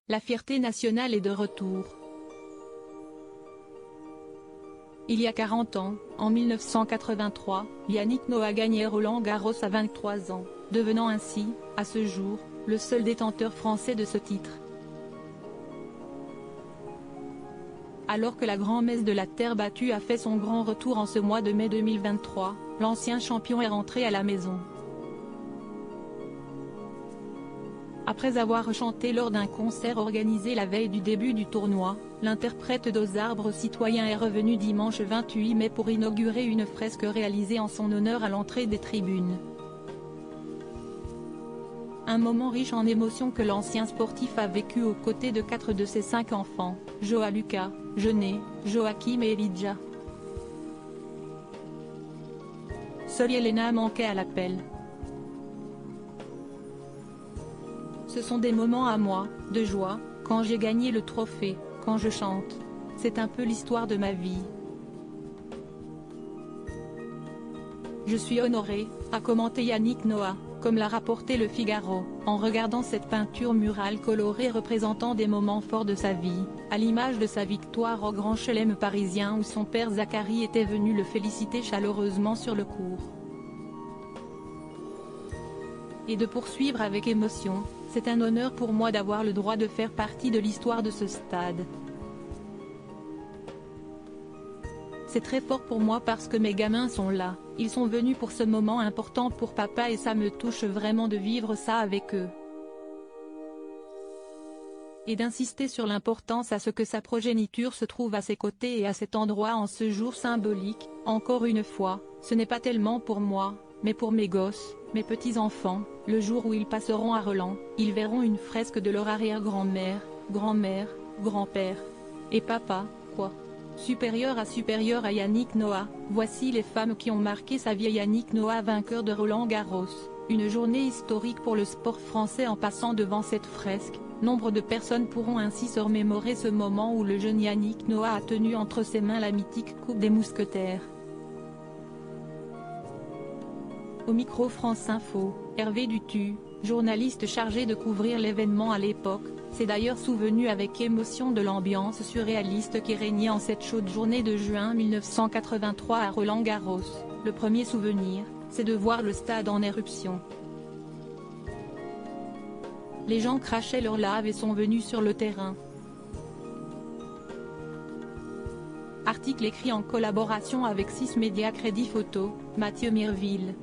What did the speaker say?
La fierté nationale est de retour. Il y a 40 ans, en 1983, Yannick Noah gagnait Roland-Garros à 23 ans, devenant ainsi, à ce jour, le seul détenteur français de ce titre. Alors que la grand-messe de la terre battue a fait son grand retour en ce mois de mai 2023, l'ancien champion est rentré à la maison. Après avoir chanté lors d'un concert organisé la veille du début du tournoi, l'interprète d'Aux Arbres Citoyens est revenu dimanche 28 mai pour inaugurer une fresque réalisée en son honneur à l'entrée des tribunes. Un moment riche en émotions que l'ancien sportif a vécu aux côtés de 4 de ses 5 enfants, Joa Lucas, Jeunet, Joachim et Elijah. Seule Elena manquait à l'appel. Ce sont des moments à moi, de joie, quand j'ai gagné le trophée, quand je chante. C'est un peu l'histoire de ma vie. Je suis honoré, a commenté Yannick Noah, comme l'a rapporté Le Figaro, en regardant cette peinture murale colorée représentant des moments forts de sa vie, à l'image de sa victoire au Grand Chelem parisien où son père Zachary était venu le féliciter chaleureusement sur le court. Et de poursuivre avec émotion, c'est un honneur pour moi d'avoir le droit de faire partie de l'histoire de ce stade. C'est très fort pour moi parce que mes gamins sont là, ils sont venus pour ce moment important pour papa et ça me touche vraiment de vivre ça avec eux. Et d'insister sur l'importance à ce que sa progéniture se trouve à ses côtés et à cet endroit en ce jour symbolique. Encore une fois, ce n'est pas tellement pour moi, mais pour mes gosses, mes petits-enfants, le jour où ils passeront à Roland, ils verront une fresque de leur arrière-grand-mère, grand-mère, grand-père. Et papa, quoi. Supérieur à Yannick Noah, voici les femmes qui ont marqué sa vie. Yannick Noah vainqueur de Roland-Garros, une journée historique pour le sport français en passant devant cette fresque. Nombre de personnes pourront ainsi se remémorer ce moment où le jeune Yannick Noah a tenu entre ses mains la mythique Coupe des Mousquetaires. Au micro France Info, Hervé Dutu, journaliste chargé de couvrir l'événement à l'époque, s'est d'ailleurs souvenu avec émotion de l'ambiance surréaliste qui régnait en cette chaude journée de juin 1983 à Roland-Garros. Le premier souvenir, c'est de voir le stade en éruption. Les gens crachaient leur lave et sont venus sur le terrain. Article écrit en collaboration avec 6 médias Crédit Photo, Mathieu Mirville.